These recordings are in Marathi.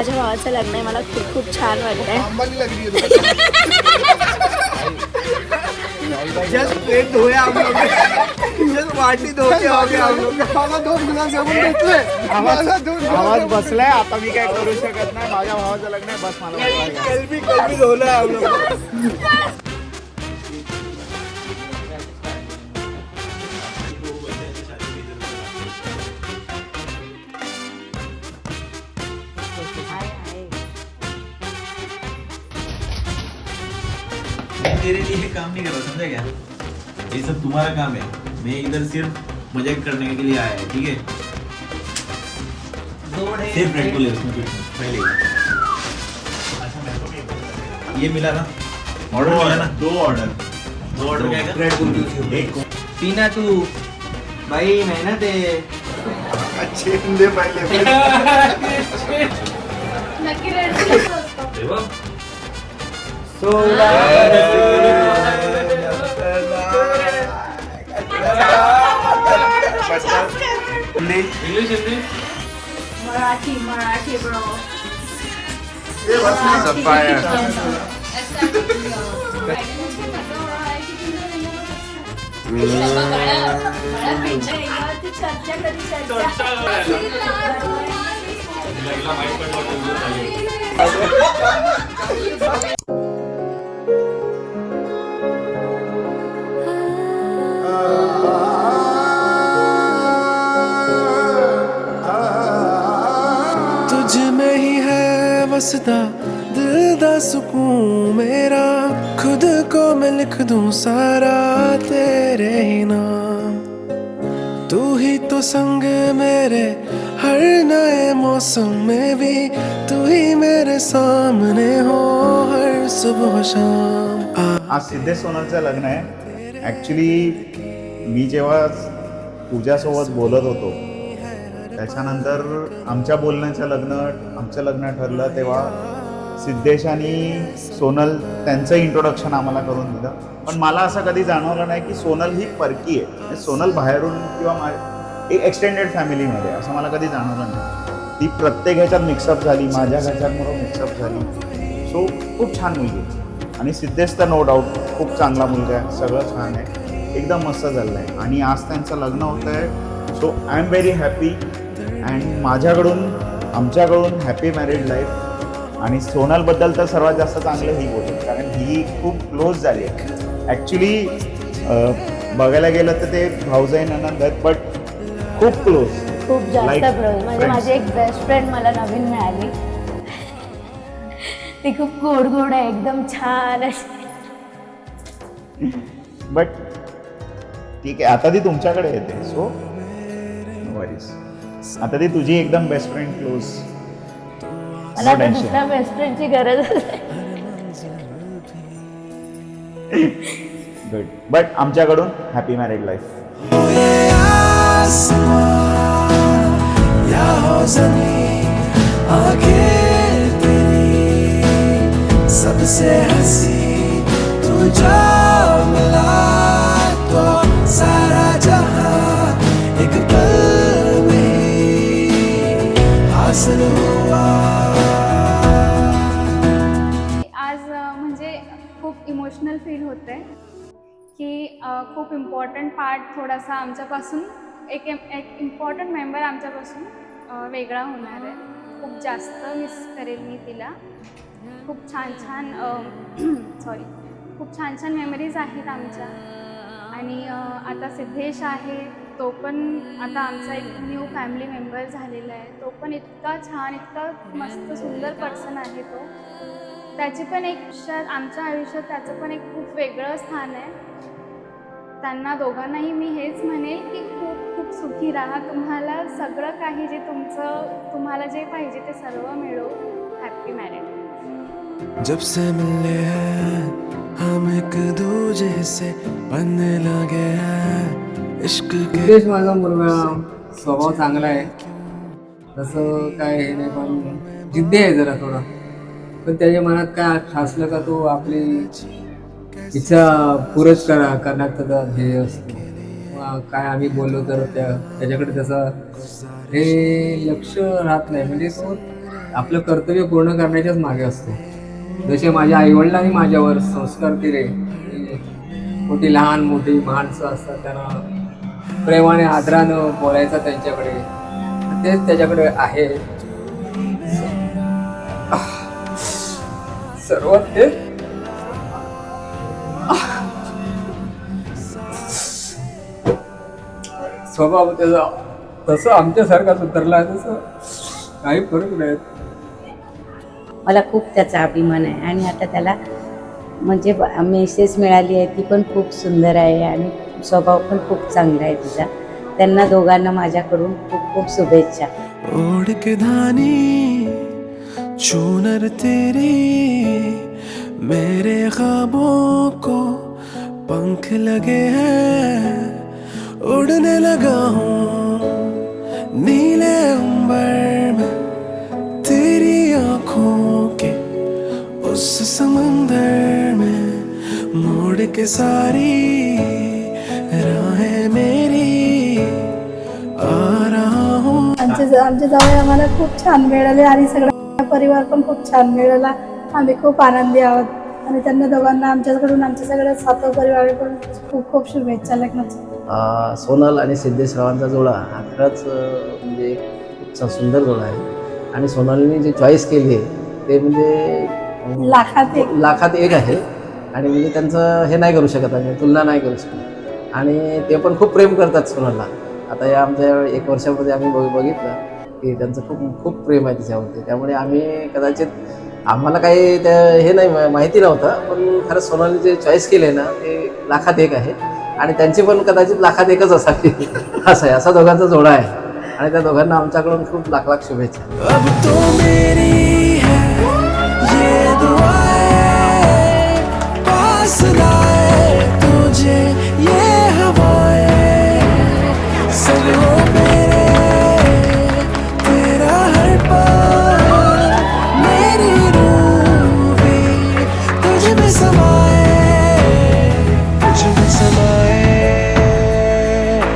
माझ्या भावाचं लग्न आहे, मला खूप खूप छान वाटतंय. जस्ट प्लेट धोए हम लोग, जस्ट वाटी धोके हो गए हम लोग. मला 2 गुलाबजामुन घेतले, आवाज बसलाय आता, मी काय करू शकत नाही. माझ्या भावाचं लग्न आहे, बस मला कल भी धोला हम लोग. मेरे लिए काम नहीं कर रहा, समझा क्या? ये सब तुम्हारा काम है. मैं इधर सिर्फ मजाक करने के लिए आया है, ठीक है? सिर्फ रेड बुल है उसमें कुछ नहीं, पहले ये मिला ना, ऑर्डर मिला ना, 2 ऑर्डर क्या है? रेड बुल एक पीना तू भाई, मेहनत है. अच्छे दे पहिले. नक्की red English Hindi Marathi bro. चर्चा कधी तुझ में ही है वसदा दिल दा सुकून मेरा, खुद को मैं लिख दूं सारा तेरे ही नाम. तू ही तो संग मेरे हर नए मौसम में भी, तू ही मेरे सामने हो हर सुबह शाम. आज सिद्धेश सोनलचं लग्न आहे. ॲक्च्युली मी जेव्हा पूजासोबत बोलत होतो, त्याच्यानंतर आमचं लग्न ठरलं, तेव्हा सिद्धेश आणि सोनल त्यांचं इंट्रोडक्शन आम्हाला करून दिलं. पण मला असं कधी जाणवलं नाही की सोनल ही परकी आहे. सोनल बाहेरून किंवा एक एक्सटेंडेड फॅमिलीमध्ये असं मला कधी जाणवलं नाही. ती प्रत्येक ह्याच्यात मिक्सअप झाली, माझ्या घरच्यांबरोबर मिक्सअप झाली. सो खूप छान मुलगी आहे. आणि सिद्धेश तर नो डाऊट खूप चांगला मुलगा आहे, सगळं छान आहे, एकदम मस्त झालं आहे. आणि आज त्यांचं लग्न होतं आहे. So I am very happy. And आमच्याकडून हॅपी मॅरिड लाईफ. आणि सोनलबद्दल तर सर्वात जास्त चांगलं ही बोलेल, कारण ही खूप क्लोज झाली आहे. ॲक्च्युली बघायला गेलं तर ते भाऊजाई नणंद आहेत, बट खूप क्लोज, खूप जास्त क्लोज. म्हणजे माझी एक बेस्ट फ्रेंड मला नवीन मिळाली, ती खूप गोड आहे, एकदम छान अशी. बट ठीक आहे, आता ती तुमच्याकडे येते, सो नो वरीज. आता ती तुझी एकदम बेस्ट फ्रेंड क्लोज. मला आता दुसऱ्या बेस्ट फ्रेंडची गरज आहे. गुड. बट आमच्याकडून हॅपी मॅरिड लाईफ. या हो ज़मीं आंखें तेरी सबसे हंसी, तू जो मिला तो सारा जहां एक पल में हासिल हुआ. आज म्हणजे खूप इमोशनल फील होतं आहे की खूप इम्पॉर्टंट पार्ट थोडासा आमच्यापासून एक इम्पॉर्टंट मेंबर आमच्यापासून वेगळा होणार आहे. खूप जास्त मिस करेल मी तिला. खूप छान छान मेमरीज आहेत आमच्या. आणि आता सिद्धेश आहे, तो पण आता आमचा एक न्यू फॅमिली मेंबर झालेला आहे. तो पण इतका छान, इतका मस्त सुंदर पर्सन आहे. तो त्याची पण आमच्या आयुष्यात त्याचं पण एक खूप वेगळं स्थान आहे. त्यांना दोघांनाही मी हेच म्हणेल की खूप खूप सुखी राहा. तुम्हाला सगळं काही जे तुम्हाला जे पाहिजे ते सर्व मिळो. Happy married. जब से मिले हैं हम एक दूजे से बनने लगे हैं इश्क के. सिद्धेश माझा मुलगा स्वभाव चांगला आहे, तसं काय हे नाही, पण जिद्दी आहे जरा थोडा. पण त्याच्या मनात काय ठासलं का तो आपली इच्छा पुरच करण्यात त्याचा ध्येय असतो. काय आम्ही बोललो तर त्याच्याकडे त्याचा हे लक्ष राहत नाही. म्हणजे तो आपलं कर्तव्य पूर्ण करण्याच्याच मागे असतो. जसे माझ्या आईवडिलांनी माझ्यावर संस्कार केले, मोठी लहान मोठी माणसं असतात त्यांना प्रेमाने आदरानं बोलायचं त्यांच्याकडे, तेच त्याच्याकडे आहे. सर्व तेच स्वभाव त्याचा तसं आमच्यासारखाच उतरला, तसं काही फरक नाही. मला खूप त्याचा अभिमान आहे. आणि आता त्याला म्हणजे मेसेज मिळाली आहे, ती पण खूप सुंदर आहे आणि स्वभाव पण खूप चांगला आहे तिचा. त्यांना दोघांना माझ्याकडून खूप खूप शुभेच्छा. ओढ़ के धानी चूनर तेरी मेरे ख्वाबों को पंख लगे हैं, उड़ने लगा हूँ नीले अंबर में तेरी आँखों के उस समंदर में, मोड़ के सारी राहें मेरी आ रहा हूँ. आमचे जवळ आम्हाला खूप छान मिळाले आणि सगळा परिवार पण खूप छान मिळाला. आम्ही खूप आनंदी आहोत आणि त्यांना दोघांना आमच्याकडून आमच्या सगळ्या सातव परिवाराकडून खूप खूप शुभेच्छा लग्नाच्या. सोनल आणि सिद्धेश रावांचा जोडा हा खरंच म्हणजे खूप सुंदर जोडा आहे. आणि सोनलने जे चॉईस केली आहे ते म्हणजे लाखात एक आहे. आणि म्हणजे त्यांचं हे नाही करू शकत, आम्ही तुलना नाही करू शकत. आणि ते पण खूप प्रेम करतात सोनलला. आता या आमच्या 1 वर्षामध्ये आम्ही बघितलं की त्यांचं खूप खूप प्रेम आहे तिच्यावरती. त्यामुळे आम्ही कदाचित आम्हाला काही हे नाही माहिती नव्हतं, पण खरंच सोनलने जे चॉईस केले ना ते लाखात एक आहे. आणि त्यांची पण कदाचित लाखात एकच असावी असं आहे. असा दोघांचा जोडा आहे. आणि त्या दोघांना आमच्याकडून खूप लाख शुभेच्छा. अब तो मेरी है ये दुआएं, पास लाए तुझे ये हवाएं, संग हो मेरे तेरा हर पल, मेरी रूह भी तुझ में समाए, तुझ में समाए.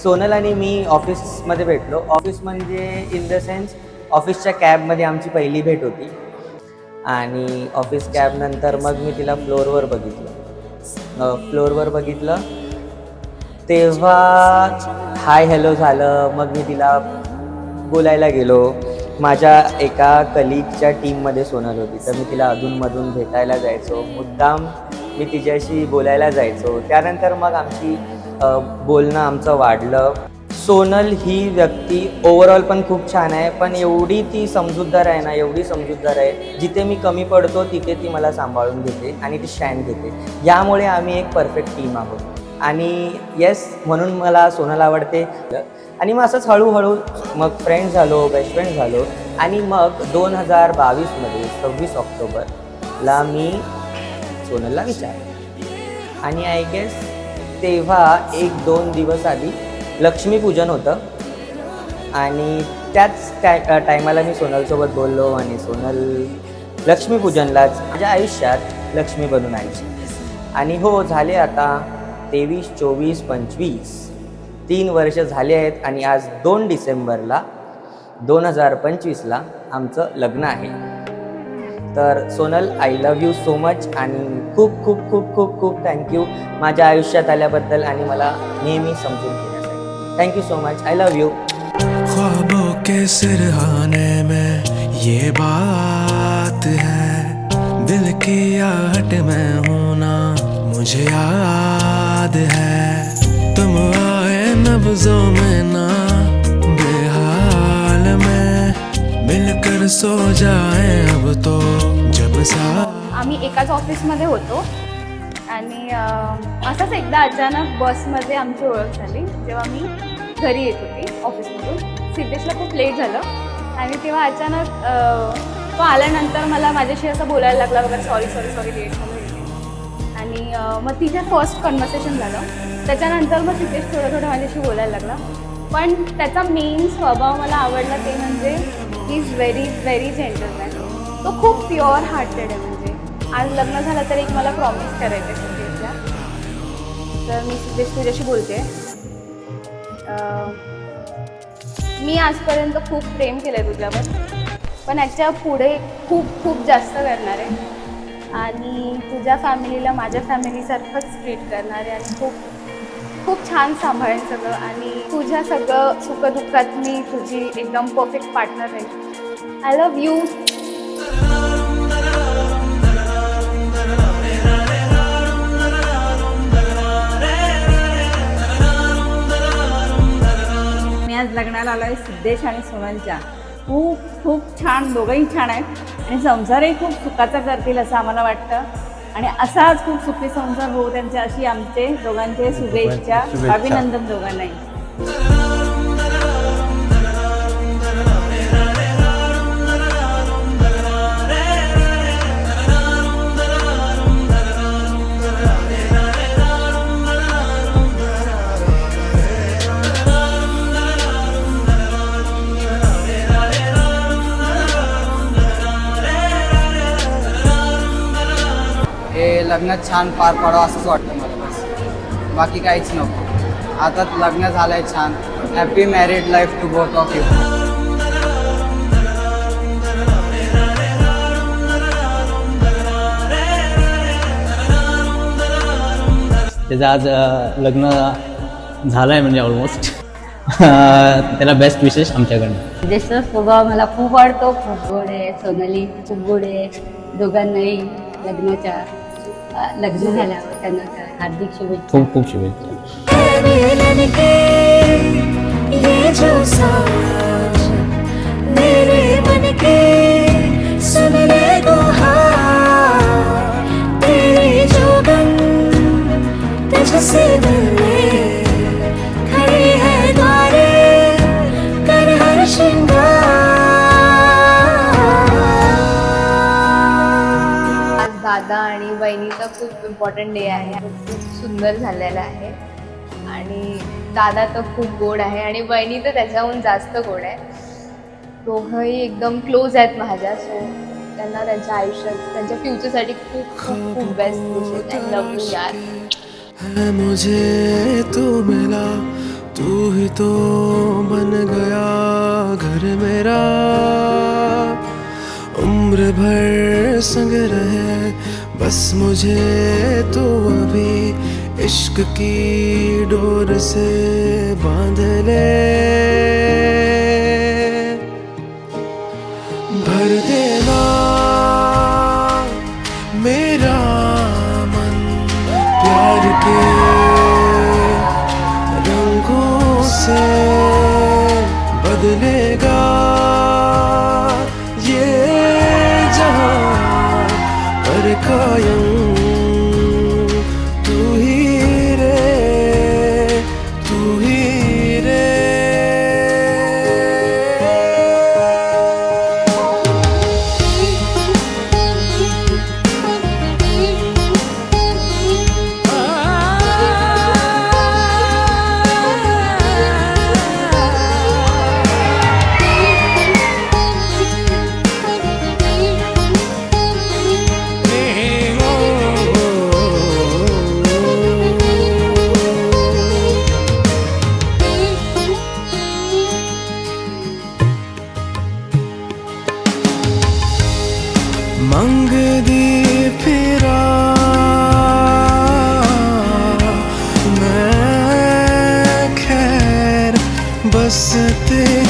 सोनल आणि मी ऑफिसमध्ये भेटलो. ऑफिस म्हणजे इन द सेन्स ऑफिसच्या कॅबमध्ये आमची पहिली भेट होती. आणि ऑफिस कॅबनंतर मग मी तिला फ्लोअरवर बघितलं. तेव्हा हाय हॅलो झालं. मग मी तिला बोलायला गेलो. माझ्या एका कलिगच्या टीममध्ये सोनल होती, तर मी तिला अधूनमधून भेटायला जायचो. मुद्दाम मी तिच्याशी बोलायला जायचो. त्यानंतर मग बोलणं आमचं वाढलं. सोनल ही व्यक्ती ओव्हरऑल पण खूप छान आहे, पण एवढी ती समजूतदार आहे ना, एवढी समजूतदार आहे. जिथे मी कमी पडतो तिथे ती मला सांभाळून घेते आणि ती स्टँड घेते. यामुळे आम्ही एक परफेक्ट टीम आहोत. आणि येस, म्हणून मला सोनल आवडते. आणि मग असंच हळूहळू मग फ्रेंड झालो, बेस्ट फ्रेंड झालो. आणि मग 2022मध्ये 26 ऑक्टोबरला मी सोनलला विचारलं. आणि आय गेस तेव्हा 1-2 दिवस आधी लक्ष्मीपूजन होतं. आणि त्याच टायमाला मी सोनलसोबत बोललो. आणि सोनल लक्ष्मीपूजनलाच माझ्या आयुष्यात लक्ष्मी बनून आली. आणि हो, झाले आता 23, 24, 25 3 वर्ष झाले आहेत. आणि आज 2 डिसेंबरला 2025ला आमचं लग्न आहे. तर Sonal, I love you so much. आणि खूप खूप खूप खूप खूप थँक्यू माझ्या आयुष्यात आल्याबद्दल आणि मला नेहमी समजून घेण्यासाठी. Thank you so much. I love you. ख्वाबों के सिरहाने में ये बात है, दिल की आहट में हूँ ना, मुझे याद है तुम आए नब्जों में ना, बेहाल में मिलकर सो जाए अब तो जब सा. आम्ही एकाच ऑफिसमध्ये होतो. आणि असंच एकदा अचानक बसमध्ये आमची ओळख झाली. जेव्हा मी घरी येत होती ऑफिसमधून, सिद्धेशला खूप लेट झालं. आणि तेव्हा अचानक तो आल्यानंतर मला माझ्याशी असं बोलायला लागला वगैरे, सॉरी लेट झालं. आणि मग तिथे फर्स्ट कन्व्हर्सेशन झालं. त्याच्यानंतर मग सिद्धेश थोडं माझ्याशी बोलायला लागला. पण त्याचा मेन स्वभाव मला आवडला, ते म्हणजे he is very very gentleman. तो खूप प्युअर हार्टेड आहे. म्हणजे आज लग्न झालं तर एक मला प्रॉमिस करायचं आहे सिद्धेशला. तर मी सिद्धेश तुझ्याशी बोलते. मी आजपर्यंत खूप प्रेम केलं आहे तुझ्यावर, पण याच्या पुढे खूप खूप जास्त करणार आहे आणि तुझ्या फॅमिलीला माझ्या फॅमिलीसारखंच ट्रीट करणार आहे आणि खूप खूप छान सांभाळेन सगळं आणि तुझ्या सगळं सुखदुःखात मी तुझी एकदम परफेक्ट पार्टनर आहे. I love you. मी आज लग्नाला आलो आहे सिद्धेश आणि सोनलच्या. खूप खूप छान, दोघंही छान आहेत आणि संसारही खूप सुखाचा करतील असं आम्हाला वाटतं आणि असाच खूप सुखी संसार होऊ त्यांचे अशी आमचे दोघांचे शुभेच्छा. अभिनंदन दोघांनाही. हे लग्न छान पार पाडावं असंच वाटतं मला, बस बाकी काहीच नको. आता लग्न झालंय छान. Happy married life to both of you. त्याचं आज लग्न झालं आहे म्हणजे ऑलमोस्ट. त्याला बेस्ट विशेष आमच्याकडनं. सिद्धेशचा स्वभाव मला खूप आवडतो. खूप गोड आहे. सोनाली खूप गोड आहे. दोघांनाही लग्न झाल्यावर त्यांना हार्दिक शुभेच्छा. खूप खूप शुभेच्छा. दादा आणि बहिणीचा खूप इम्पॉर्टंट डे आहे. खूप सुंदर झालेला आहे आणि दादा तर खूप गोड आहे आणि बहिणी तर त्याच्याहून जास्त गोड आहे. दोघंही एकदम क्लोज आहेत माझ्या. सो त्यांना त्यांच्या आयुष्यात त्यांच्या फ्युचरसाठी खूप खूप खूप best wishes. I love you यार. मुझे तू मिला, तू ही तो बन गया घर मेरा. उम्र भर संग रहे बस मुझे तू अभी इश्क की डोर से बांध ले. भर देना मेरा मन प्यार के रंगों से बदलेगा. कायम तू ही रे, तू ही रे. मंग दी फिरा मैं खैर बस तेरी